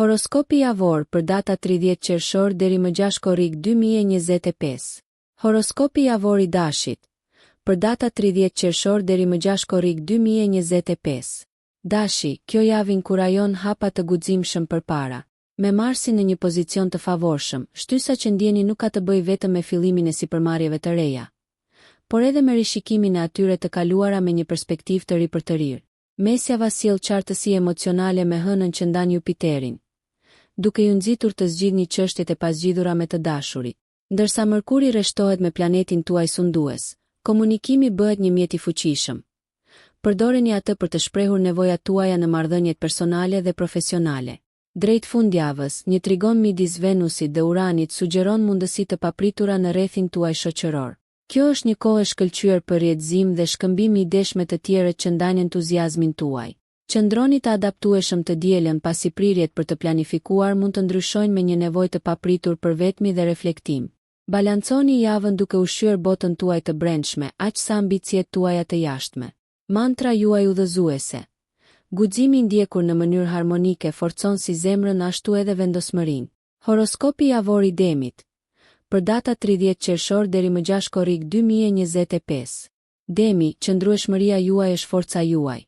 Horoskopi javor për data 30 qershor deri më 6 korrik 2025. Horoskopi javor i dashit për data 30 qershor deri më 6 korrik 2025. Dashi, kjo javë inkurajon hapa të guximshëm përpara. Me Marsin në një pozicion të favorshëm, shtysa që ndjeni nuk ka të bëjë vetëm me fillimin e sipërmarrjeve të reja, por edhe me rishikimin e atyre të kaluara me një perspektivë të ri për të rirë. Mesjava sjell qartësi emocionale me hënën që ndan Jupiterin, duke ju nxitur të zgjidhni çështjet e pazgjidhura me të dashurit. Ndërsa Mërkuri rreshtohet me planetin tuaj sundues, komunikimi bëhet një mjet i fuqishëm. Përdoreni atë për të shprehur nevojat tuaja në marrëdhëniet personale dhe profesionale. Drejt fundjavës, një trigon midis Venusit dhe Uranit sugjeron mundësi të papritura në rrethin tuaj shoqëror. Kjo është një kohë e shkëlqyer për rrjedhim dhe shkëmbim i ideshme të tjerët që ndajnë entuziazmin tuaj. Qëndroni të adaptueshëm të dielën pasi prirjet për të planifikuar mund të ndryshojnë me një nevojë të papritur për vetmi dhe reflektim. Balanconi javën duke ushqyer botën tuaj të brendshme, aq sa ambicjet tuaja të jashtme. Mantra juaj udhëzuese. Guximi ndjekur në mënyrë harmonike forcon si zemrën ashtu edhe vendosmërinë. Horoskopi javor i Demit për data 30 qershor deri më 6 korrik 2025. Demi, qëndrueshmëria juaj është forca juaj.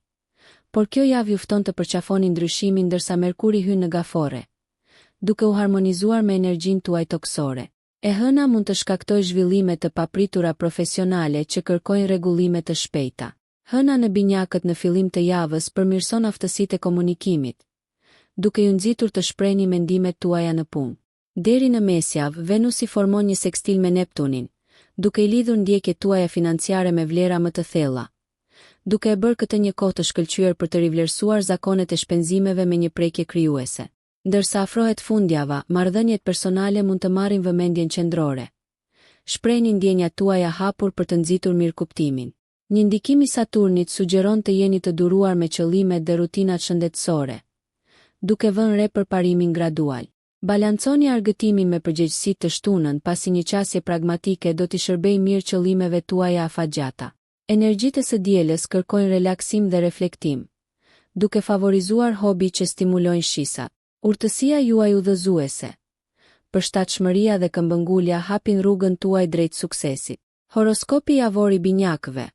Por kjo javë ju fton të përqafoni ndryshimin ndërsa Merkuri hyn në Gafore, duke u harmonizuar me energjinë tuaj toksore. E hëna mund të shkaktojë zhvillime të papritura profesionale që kërkojnë rregullime të shpejta. Hëna në binjakët në fillim të javës përmirëson aftësitë e komunikimit, duke ju nxitur të shprehni mendimet tuaja në punë. Deri në mesjavë, Venusi formon një sekstil me Neptunin, duke i lidhur ndjekjet tuaja financiare me vlera më të thella, duke e bërë këtë një kohë të shkëlqyer për të rivlerësuar zakonet e shpenzimeve me një prekje krijuese. Ndërsa afrohet fundjava, marrëdhëniet personale mund të marrin vëmendjen qendrore. Shprehni ndjenjat tuaja hapur për të nxitur mirëkuptimin. Një ndikim i Saturnit sugjeron të jeni të duruar me qëllimet dhe rutinat shëndetësore, duke vënë re përparimin gradual. Balanconi argëtimin me përgjegjësitë të shtunën pasi një qasje pragmatike do t'i shërbejë mirë qëllimeve tuaja afatgjata. Energjitë e së dielës kërkojnë relaksim dhe reflektim, duke favorizuar hobi që stimulojnë shisat. Urtësia juaj udhëzuese, përshtatshmëria dhe këmbëngulja hapin rrugën tuaj drejt suksesit. Horoskopi javor i binjakëve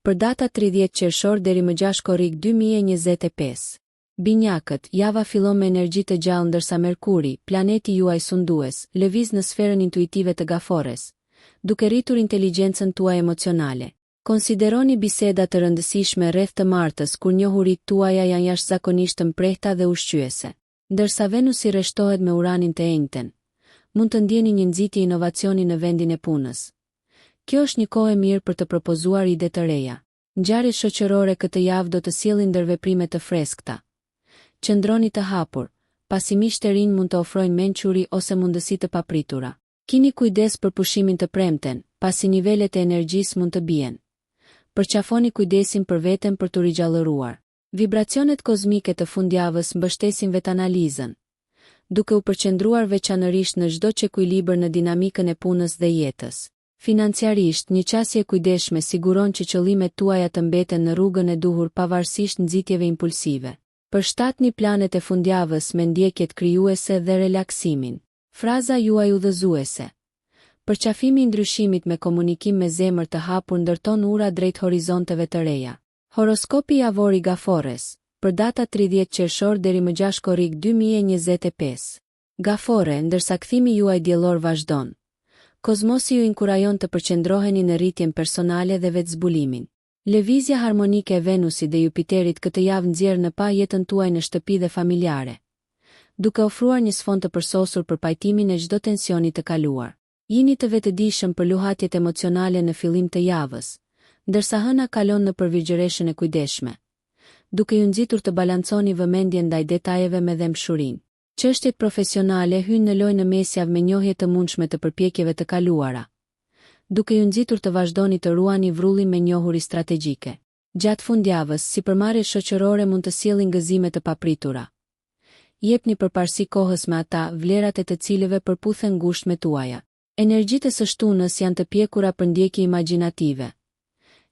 për data 30 qershor deri më 6 korrik 2025. Binjakët, java fillon me energji të gjallë ndërsa Merkuri, planeti juaj sundues, lëviz në sferën intuitive të Gafores, duke rritur inteligjencën tuaj emocionale. Konsideroni biseda të rëndësishme rreth të martës kur njohuritë tuaja janë jashtëzakonisht të mprehta dhe ushqyese. Ndërsa Venusi rreshtohet me Uranin të enjten, mund të ndjeni një nxitje inovacioni në vendin e punës. Kjo është një kohë e mirë për të propozuar ide të reja. Ngjarjet shoqërore këtë javë do të sjellin ndërveprime të freskëta. Qëndroni të hapur, pasi miqtë e rinj mund të ofrojnë mençuri ose mundësi të papritura. Kini kujdes për pushimin të premten, pasi nivelet e energjisë mund të bien. Përqafoni kujdesin për veten për t'u rigjallëruar. Vibracionet kozmike të fundjavës mbështesin vetanalizën, duke u përqendruar veçanërisht në çdo ekuilibër në dinamikën e punës dhe jetës. Financiarisht, një qasje kujdesshme siguron që qëllimet tuaja të mbeten në rrugën e duhur pavarësisht nxitjeve impulsive. Përshtatni planet e fundjavës me ndjekjet krijuese dhe relaksimin. Fraza juaj udhëzuese. Përqafimi i ndryshimit me komunikim me zemër të hapur ndërton ura drejt horizonteve të reja. Horoskopi javor i Gafores për data 30 qershor deri më 6 korrik 2025. Gafore, ndërsa kthimi juaj diellor vazhdon, kozmosi ju inkurajon të përqendroheni në rritjen personale dhe vetëzbulimin. Lëvizja harmonike e Venusit dhe Jupiterit këtë javë nxjerr në pa jetën tuaj në shtëpi dhe familjare, duke ofruar një sfond të përsosur për pajtimin e çdo tensioni të kaluar. Jini të vetëdijshëm për luhatjet emocionale në fillim të javës, ndërsa hëna kalon në përvigjereshën e kujdesshme, duke ju nxitur të balanconi vëmendjen ndaj detajeve me dëmshurinë. Çështjet profesionale hynë në lojë në mesjavë me njohje të mundshme të përpjekjeve të kaluara, duke ju nxitur të vazhdoni të ruani vrullim me njohuri strategjike. Gjatë fundjavës, sipërmarrjet shoqërore mund të sjellin gëzime të papritura. Jepni përparësi kohës me ata vlerat e të cilëve përputhen ngushtë me tuaja. Energjitë së shtunës janë të pjekura për ndjekje imagjinative.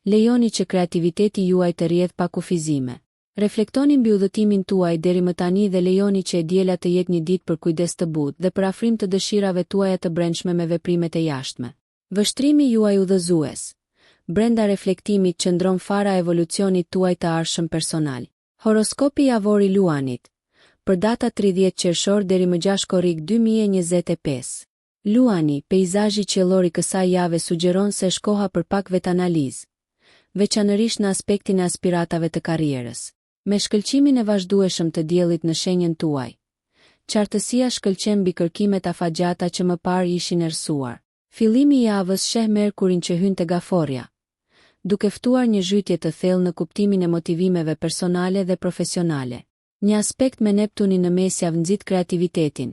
Lejoni që kreativiteti juaj të rrjedhë pa kufizime. Reflektoni mbi udhëtimin tuaj deri më tani dhe lejoni që e diela të jetë një ditë për kujdes të butë dhe për afrim të dëshirave tuaja të brendshme me veprimet e jashtme. Vështrimi juaj udhëzues. Brenda reflektimit qëndron fara e evolucionit tuaj të arshëm personal. Horoskopi javor i Luanit. Për data 30 qershor deri më 6 korrik 2025. Luani, peizazhi qiellor i kësaj jave sugjeron se është koha për pak vetanalizë, veçanërisht në aspektin e aspiratave të karrierës. Me shkëlqimin e vazhdueshëm të diellit në shenjën tuaj, qartësia shkëlqen mbi kërkimet afatgjata që më parë ishin errësuar. Fillimi i javës sheh Merkurin që hyn te Gaforja, duke ftuar një zhytje të thellë në kuptimin e motivimeve personale dhe profesionale. Një aspekt me Neptunin në mesjavë nxit kreativitetin,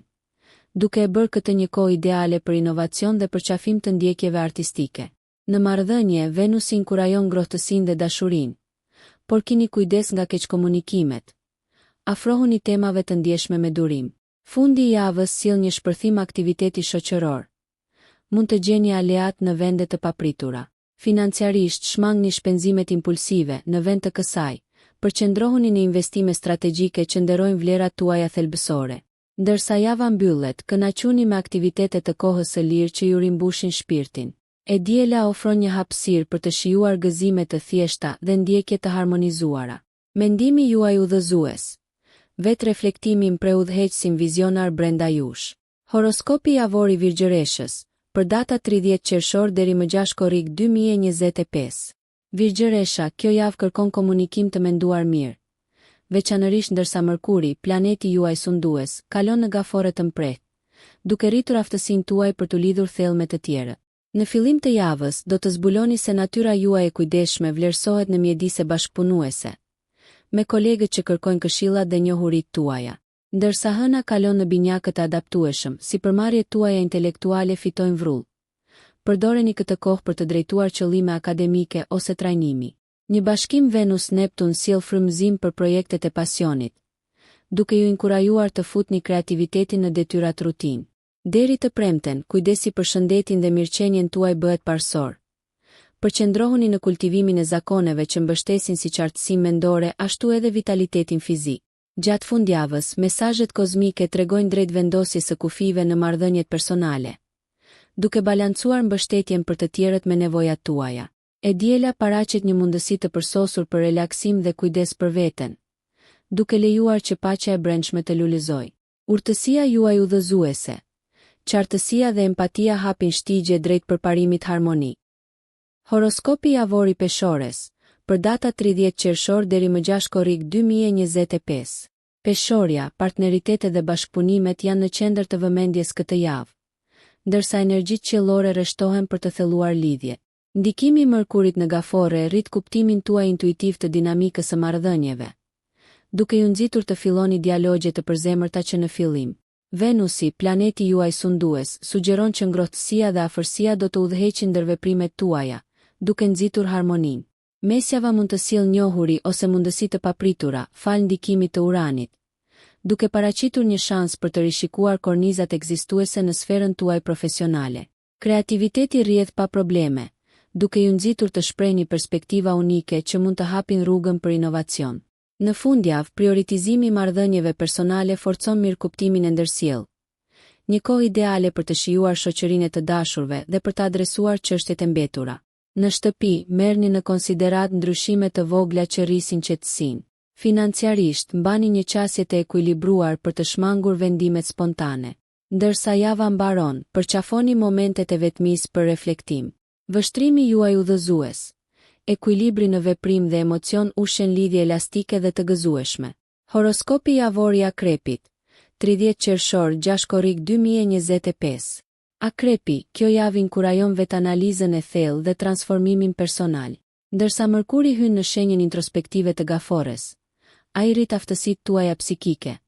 duke e bërë këtë një kohë ideale për inovacion dhe përqafim të ndjekjeve artistike. Në marrëdhënie, Venusi inkurajon ngrohtësinë dhe dashurinë, por keni kujdes nga keqkomunikimet. Afrohuni temave të ndjeshme me durim. Fundi i javës sjell një shpërthim aktiviteti shoqëror. Mund të gjeni aleat në vende të papritura. Financiarisht shmangni shpenzimet impulsive në vend të kësaj. Përqendrohuni në investime strategjike që nderojnë vlerat tuaja thelbësore. Ndërsa java mbyllet, kënaquni me aktivitete të kohës së lirë që ju rimbushin shpirtin. E diela ofron një hapësirë për të shijuar gëzime të thjeshta dhe ndjekje të harmonizuara. Mendimi juaj udhëzues. Vetë reflektimi mpre udhëheqësin vizionar brenda jush. Horoskopi javor i Virgjëreshës, për data 30 qershor deri më 6 korrik 2025. Virgjëresha, kjo javë kërkon komunikim të menduar mirë. Veçanërisht ndërsa Mërkuri, planeti juaj sundues, kalon në gafore të mprehtë, duke rritur aftësinë tuaj për të lidhur thellë me të tjerët. Në fillim të javës, do të zbuloni se natyra juaj e kujdesshme vlerësohet në mjedise bashkëpunuese, me kolegët që kërkojnë këshillat dhe njohuritë tuaja. Ndërsa hëna kalon në binjakët e adaptueshëm, sipërmarrjet tuaja intelektuale fitojnë vrull. Përdoreni këtë kohë për të drejtuar qëllime akademike ose trajnimi. Një bashkim Venus-Neptun sjell frymëzim për projektet e pasionit, duke ju inkurajuar të futni kreativitetin në detyrat rutinë. Deri të premten, kujdesi për shëndetin dhe mirëqenien tuaj bëhet parsor. Përqendrohuni në kultivimin e zakoneve që mbështesin si qartësim mendore ashtu edhe vitalitetin fizik. Gjatë fundjavës, mesazhet kozmike tregojnë drejt vendosjes së kufive në marrëdhëniet personale, duke balancuar mbështetjen për të tjerët me nevojat tuaja. E diela paraqet një mundësi të përsosur për relaksim dhe kujdes për veten, duke lejuar që paqja e brendshme të lulëzojë. Urtësia juaj udhëzuese. Qartësia dhe empatia hapin shtigje drejt përparimit harmonik. Horoskopi javor i Peshores, për data 30 qershor deri më 6 korrik 2025. Peshorja, partneritetet dhe bashkëpunimet janë në qendër të vëmendjes këtë javë, ndërsa energjitë qiellore rreshtohen për të thelluar lidhje. Ndikimi i Mërkurit në gafore rrit kuptimin tuaj intuitiv të dinamikës së marrëdhënieve, duke ju nxitur të filloni dialogje të përzemërta që në fillim. Venusi, planeti juaj sundues, sugjeron që ngrohtësia dhe afërsia do të udhëheqin ndër veprimet tuaja, duke nxitur harmoninë. Mesjava mund të sjellë njohuri ose mundësi të papritura, fal ndikimit të Uranit, duke paraqitur një shans për të rishikuar kornizat ekzistuese në sferën tuaj profesionale. Kreativiteti rrjedh pa probleme, duke ju nxitur të shprehni perspektiva unike që mund të hapin rrugën për inovacion. Në fundjavë, prioritizimi i marrëdhënieve personale forcon mirëkuptimin e ndërsjellë. Një kohë ideale për të shijuar shoqërinë e të dashurve dhe për të adresuar çështjet e mbetura. Në shtëpi, merrni në konsiderat ndryshime të vogla që rrisin qetësinë. Financiarisht, mbani një qasje të ekuilibruar për të shmangur vendimet spontane. Ndërsa java mbaron, përqafoni momentet e vetmisë për reflektim. Vështrimi juaj udhëzues. Ekuilibri në veprim dhe emocion ushen lidhje elastike dhe të gëzueshme. Horoskopi javor i Akrepit, 30 qershor 6 korrik 2025. Akrepi, kjo javë inkurajon vetanalizën e thellë dhe transformimin personal. Ndërsa Mërkuri hyn në shenjën introspektive të gafores, ai rrit aftësitë tuaja psikike,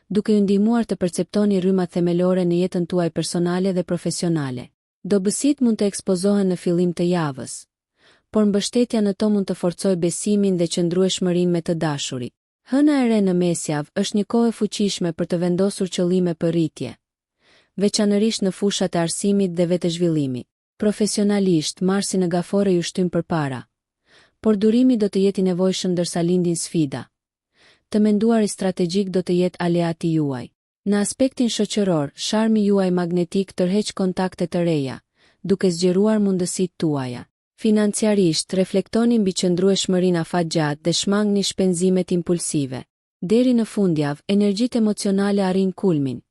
duke ju ndihmuar të perceptoni rrymat themelore në jetën tuaj personale dhe profesionale. Dobësitë mund të ekspozohen në fillim të javës, por mbështetja në to mund të forcojë besimin dhe qëndrueshmërinë me të dashurit. Hëna e re në mesjavë është një kohë e fuqishme për të vendosur qëllime për rritje, veçanërisht në fushat e arsimit dhe vetëzhvillimit. Profesionalisht, Marsi në gafore ju shtyn përpara, por durimi do të jetë i nevojshëm ndërsa lindin sfida. Të menduari strategjik do të jetë aleati juaj. Në aspektin shoqëror, sharmi juaj magnetik tërheq kontakte të reja, duke zgjeruar mundësitë tuaja. Financiarisht, reflektoni mbi qëndrueshmërinë afatgjatë dhe shmangni shpenzimet impulsive. Deri në fundjavë, energjitë emocionale arrin kulmin,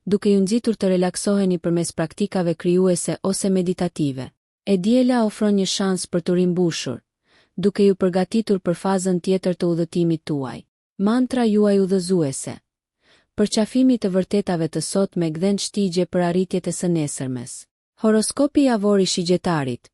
duke ju nxitur të relaksoheni përmes praktikave krijuese ose meditative. E diela ofron një shans për të rimbushur, duke ju përgatitur për fazën tjetër të udhëtimit tuaj. Mantra juaj udhëzuese. Përqafimi të vërtetave të sotme gdhen shtigje për arritjet e së nesërmes. Horoskopi javor i shigjetarit.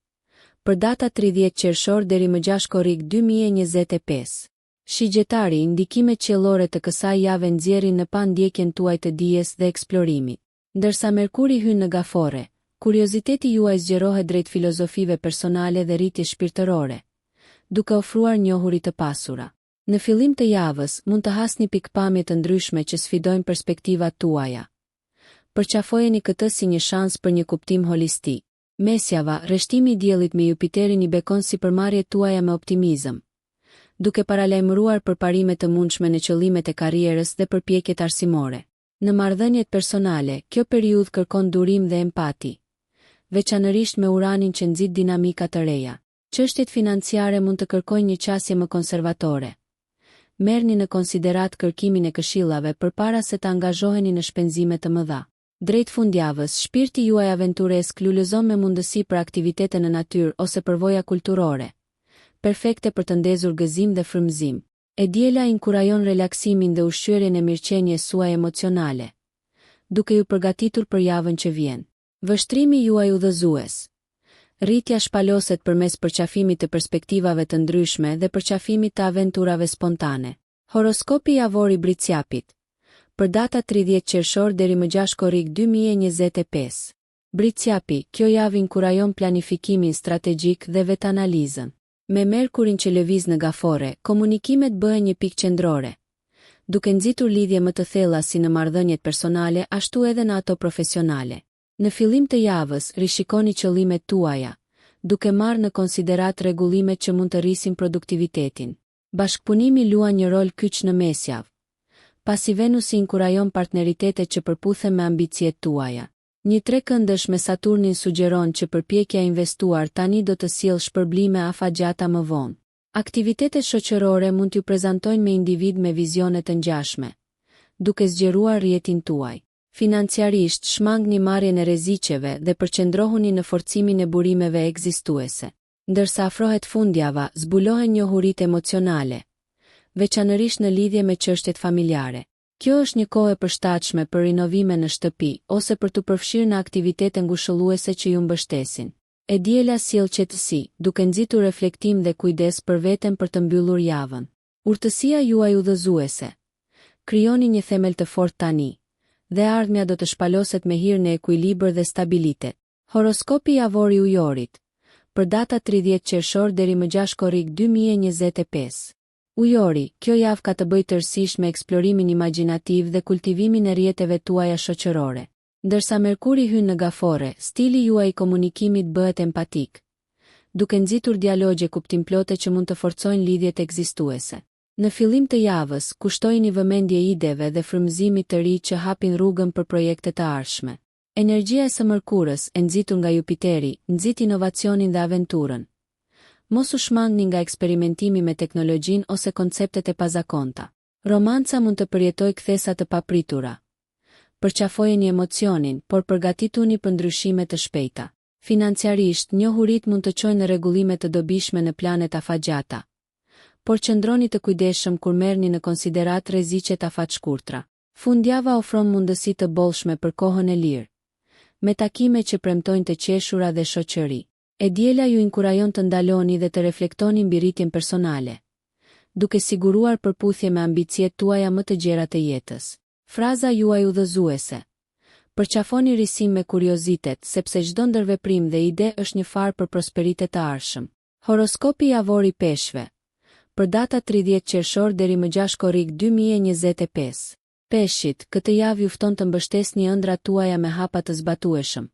Për data 30 qershor deri më 6 korrik 2025. Shigjetari, indikimet qiellore të kësaj jave nxjerrin në pa ndjekjen tuaj të dijes dhe eksplorimit. Ndërsa Merkuri hyn në gafore, kurioziteti juaj zgjerohet drejt filozofive personale dhe rritjes shpirtërore, duke ofruar njohuri të pasura. Në fillim të javës, mund të hasni pikpamje të ndryshme që sfidojnë perspektivat tuaja. Përqafojeni këtë si një shans për një kuptim holistik. Mesjava, rreshtimi i diellit me Jupiterin i bekon sipërmarrjet tuaja me optimizëm, duke paralajmëruar përparime të mundshme në qëllimet e karrierës dhe përpjekjet arsimore. Në marrëdhëniet personale, kjo periudhë kërkon durim dhe empati, veçanërisht me Uranin që nxit dinamika të reja. Çështjet financiare mund të kërkojnë një qasje më konservatore. Merrni në konsiderat kërkimin e këshillave përpara se të angazhoheni në shpenzime të mëdha. Drejt fundjavës, shpirti juaj aventuresk lulëzon me mundësi për aktivitete në natyrë ose përvoja kulturore, perfekte për të ndezur gëzim dhe frymëzim. E diela inkurajon relaksimin dhe ushqyerjen e mirëqenies suaj emocionale, duke ju përgatitur për javën që vjen. Vështrimi juaj udhëzues. Rritja shpaloset përmes përqafimit të perspektivave të ndryshme dhe përqafimit të aventurave spontane. Horoskopi javor i Briciapit. Për data 30 qershor deri më 6 korrik 2025. Briciapi, kjo javë inkurajon planifikimin strategjik dhe vetanalizën. Me Merkurin që lëviz në gafore, komunikimet bëhen një pikë qendrore, duke nxitur lidhje më të thella si në marrëdhëniet personale ashtu edhe në ato profesionale. Në fillim të javës, rishikoni qëllimet tuaja, duke marrë në konsiderat rregullimet që mund të rrisin produktivitetin. Bashkëpunimi luan një rol kyç në mesjavë, pasi Venusi inkurajon partneritetet që përputhen me ambicjet tuaja. Një trekëndësh me Saturnin sugjeron që përpjekja investuar tani do të sjellë shpërblime afatgjata më vonë. Aktivitetet shoqërore mund t'ju prezantojnë me individ me vizione të ngjashme, duke zgjeruar rrjetin tuaj. Financiarisht, shmangni marrjen e rreziqeve dhe përqendrohuni në forcimin e burimeve ekzistuese. Ndërsa afrohet fundjava, zbulohen njohuritë emocionale, veçanërisht në lidhje me çështjet familjare. Kjo është një kohë e përshtatshme për rinovime në shtëpi ose për të përfshirë në aktivitete ngushëlluese që ju mbështesin. E diela sjell qetësi, duke nxitur reflektim dhe kujdes për veten për të mbyllur javën. Urtësia juaj udhëzuese. Krijoni një themel të fortë tani, dhe ardhmja do të shpaloset me hir në ekuilibër dhe stabilitet. Horoskopi javor i Ujorit. Për data 30 qershor deri më 6 korrik 2025. Ujori, kjo javë ka të bëjë tërësisht me eksplorimin imagjinativ dhe kultivimin e rrjeteve tuaja shoqërore. Ndërsa Merkuri hyn në gafore, stili juaj i komunikimit bëhet empatik, duke nxitur dialogje kuptimplote që mund të forcojnë lidhjet ekzistuese. Në fillim të javës, kushtojini vëmendje ideve dhe frymëzimit të ri që hapin rrugën për projekte të ardhshme. Energjia e së Mërkurës, e nxitur nga Jupiteri, nxit inovacionin dhe aventurën. Mos u shmangni nga eksperimentimi me teknologjinë ose konceptet e pazakonta. Romanca mund të përjetojë kthesa të papritura. Përqafojeni emocionin, por përgatituni për ndryshime të shpejta. Financiarisht, njohuritë mund të çojnë në rregullime të dobishme në planet afatgjata, por qëndroni të kujdesshëm kur merrni në konsiderat rreziqet afatshkurtra. Fundjava ofron mundësi të bollshme për kohën e lirë, me takime që premtojnë të qeshura dhe shoqëri. E diela ju inkurajon të ndaloni dhe të reflektoni mbi rritjen personale, duke siguruar përputhje me ambicjet tuaja më të gjera të jetës. Fraza juaj udhëzuese. Përqafoni risim me kuriozitet, sepse çdo ndërveprim dhe ide është një farë për prosperitet të ardhshëm. Horoskopi javor i Peshqve. Për data 30 qershor deri më 6 korrik 2025. Peshqit, këtë javë ju fton të mbështesni ëndrat tuaja me hapa të zbatueshëm,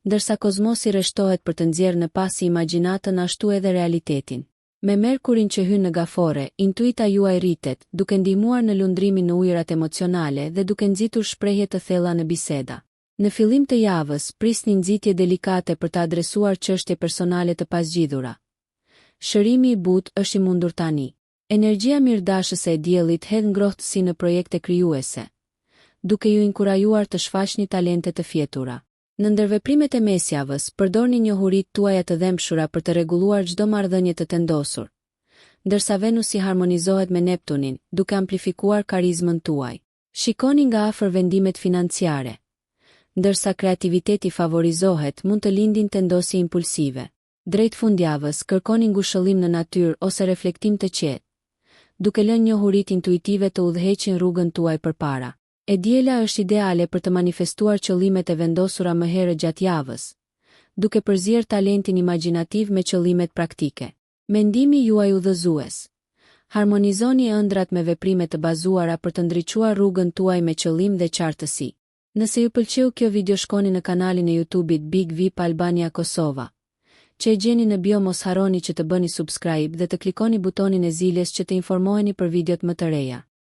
ndërsa kozmosi rreshtohet për të nxjerrë në pas imagjinatën ashtu edhe realitetin. Me Merkurin që hyn në gafore, intuita juaj rritet, duke ndihmuar në lundrimin në ujërat emocionale dhe duke nxitur shprehje të thella në biseda. Në fillim të javës, prisni nxitje delikate për të adresuar çështje personale të pazgjidhura. Shërimi i butë është i mundur tani. Energjia mirëdashëse e diellit hedh ngrohtësi në projekte krijuese, duke ju inkurajuar të shfaqni talente të fjetura. Në ndërveprimet e mesjavës, përdorni njohuritë tuaja të dhëmshura për të rregulluar çdo marrëdhënie të tendosur, ndërsa Venusi harmonizohet me Neptunin, duke amplifikuar karizmën tuaj. Shikoni nga afër vendimet financiare. Ndërsa kreativiteti favorizohet, mund të lindin tendosje impulsive. Drejt fundjavës, kërkoni ngushëllim në natyrë ose reflektim të qetë, duke lënë njohuritë intuitive të udhëheqin rrugën tuaj përpara. E diela është ideale për të manifestuar qëllimet e vendosura më herët gjatë javës, duke përzier talentin imagjinativ me qëllimet praktike. Mendimi juaj udhëzues. Harmonizoni ëndrat me veprime të bazuara për të ndriçuar rrugën tuaj me qëllim dhe qartësi. Nëse ju pëlqeu kjo video, shkoni në kanalin e YouTube-it Big VIP Albania Kosova, që e gjeni në bio. Mos harroni që të bëni subscribe dhe të klikoni butonin e ziljes që të informoheni për videot më të reja.